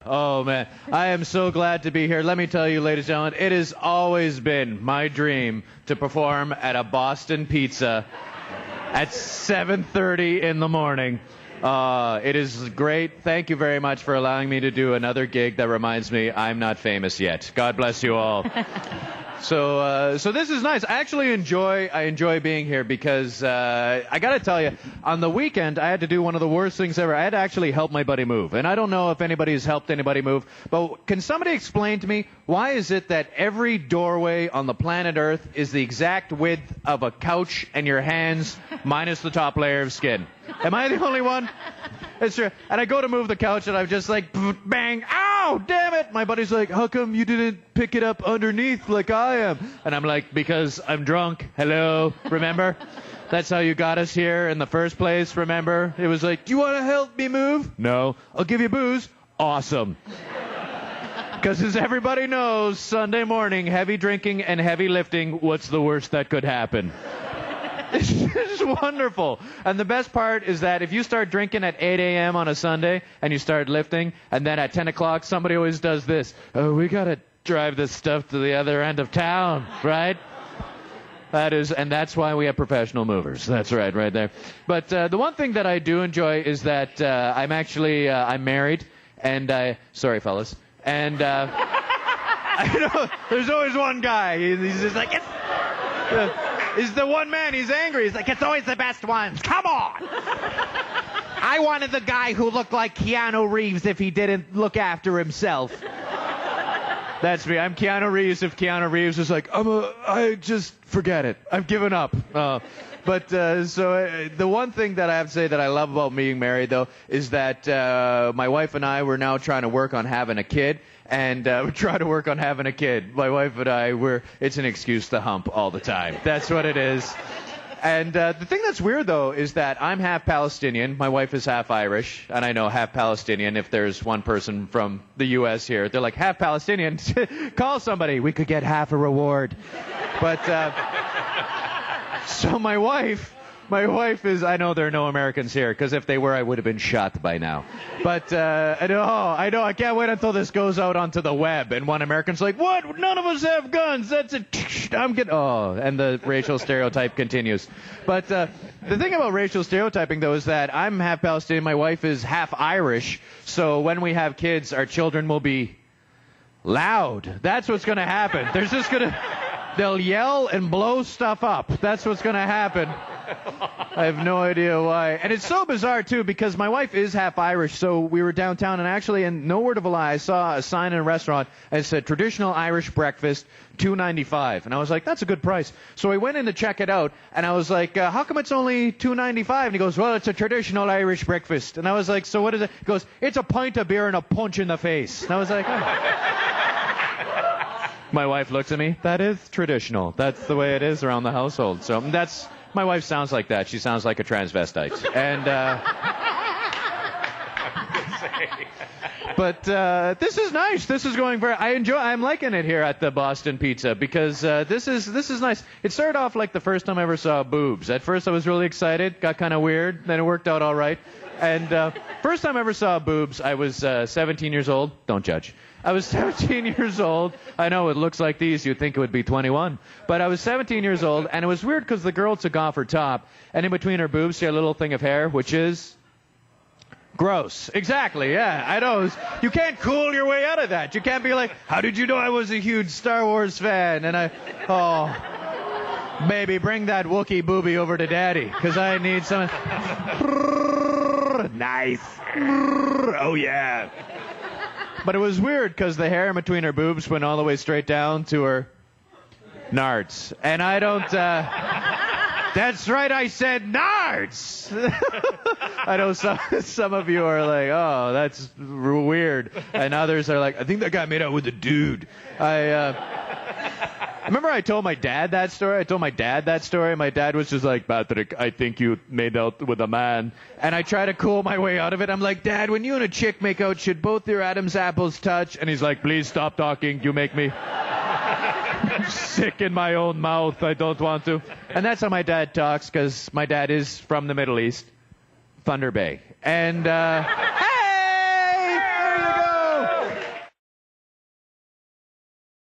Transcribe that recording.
Oh, man. I am so glad to be here. Let me tell you, ladies and gentlemen, it has always been my dream to perform at a Boston Pizza at 7:30 in the morning. It is great. Thank you very much for allowing me to do another gig that reminds me I'm not famous yet. God bless you all. So this is nice. I actually enjoy being here because I got to tell you, on the weekend I had to do one of the worst things ever. I had to actually help my buddy move, and I don't know if anybody has helped anybody move, but can somebody explain to me why is it that every doorway on the planet Earth is the exact width of a couch and your hands minus the top layer of skin? Am I the only one? It's true. And I go to move the couch, and I'm just like, bang, ow, damn it. My buddy's like, how come you didn't pick it up underneath like I am? And I'm like, because I'm drunk. Hello, remember? That's how you got us here in the first place, remember? It was like, do you want to help me move? No. I'll give you booze. Awesome. Because as everybody knows, Sunday morning, heavy drinking and heavy lifting, what's the worst that could happen? It's wonderful. And the best part is that if you start drinking at 8 a.m. on a Sunday and you start lifting, and then at 10 o'clock, somebody always does this. Oh, we got to drive this stuff to the other end of town, right? And that's why we have professional movers. That's right there. But the one thing that I do enjoy is that I'm married, and sorry, fellas. And I know there's always one guy. He's just like, he's the one man. He's angry. He's like, it's always the best ones. Come on. I wanted the guy who looked like Keanu Reeves if he didn't look after himself. That's me. I'm Keanu Reeves if Keanu Reeves is like, I just forget it. I've given up. But the one thing that I have to say that I love about being married, though, is that my wife and I were now trying to work on having a kid. And we try to work on having a kid. My wife and I, it's an excuse to hump all the time. That's what it is. And the thing that's weird, though, is that I'm half Palestinian. My wife is half Irish. And I know half Palestinian. If there's one person from the U.S. here, they're like, half Palestinian? Call somebody. We could get half a reward. But so my wife is, I know there are no Americans here, because if they were, I would have been shot by now. But I know, I can't wait until this goes out onto the web, and one American's like, what? None of us have guns. That's it. And the racial stereotype continues. But the thing about racial stereotyping, though, is that I'm half Palestinian, my wife is half Irish, so when we have kids, our children will be loud. That's what's going to happen. They'll yell and blow stuff up. That's what's going to happen. I have no idea why. And it's so bizarre, too, because my wife is half Irish, so we were downtown, and actually, in no word of a lie, I saw a sign in a restaurant that said, traditional Irish breakfast, $2.95. And I was like, that's a good price. So I went in to check it out, and I was like, how come it's only $2.95? And he goes, well, it's a traditional Irish breakfast. And I was like, so what is it? He goes, it's a pint of beer and a punch in the face. And I was like, oh. My wife looks at me, that is traditional. That's the way it is around the household. So my wife sounds like that. She sounds like a transvestite. And, but this is nice. This is going I'm liking it here at the Boston Pizza because this is nice. It started off like the first time I ever saw boobs. At first I was really excited, got kind of weird, then it worked out all right. And first time I ever saw boobs, I was 17 years old. Don't judge. I was 17 years old. I know it looks like these. You'd think it would be 21. But I was 17 years old, and it was weird because the girl took off her top, and in between her boobs she had a little thing of hair, which is gross. Exactly, yeah. I know. You can't cool your way out of that. You can't be like, how did you know I was a huge Star Wars fan? And baby, bring that Wookiee booby over to Daddy, because I need some... Nice. Oh, yeah. But it was weird because the hair in between her boobs went all the way straight down to her nards. And I don't... That's right, I said nards! I know some of you are like, oh, that's weird. And others are like, I think that guy made out with a dude. Remember I told my dad that story? My dad was just like, Patrick, I think you made out with a man. And I try to cool my way out of it. I'm like, Dad, when you and a chick make out, should both your Adam's apples touch? And he's like, please stop talking. You make me sick in my own mouth. I don't want to. And that's how my dad talks, because my dad is from the Middle East, Thunder Bay. And...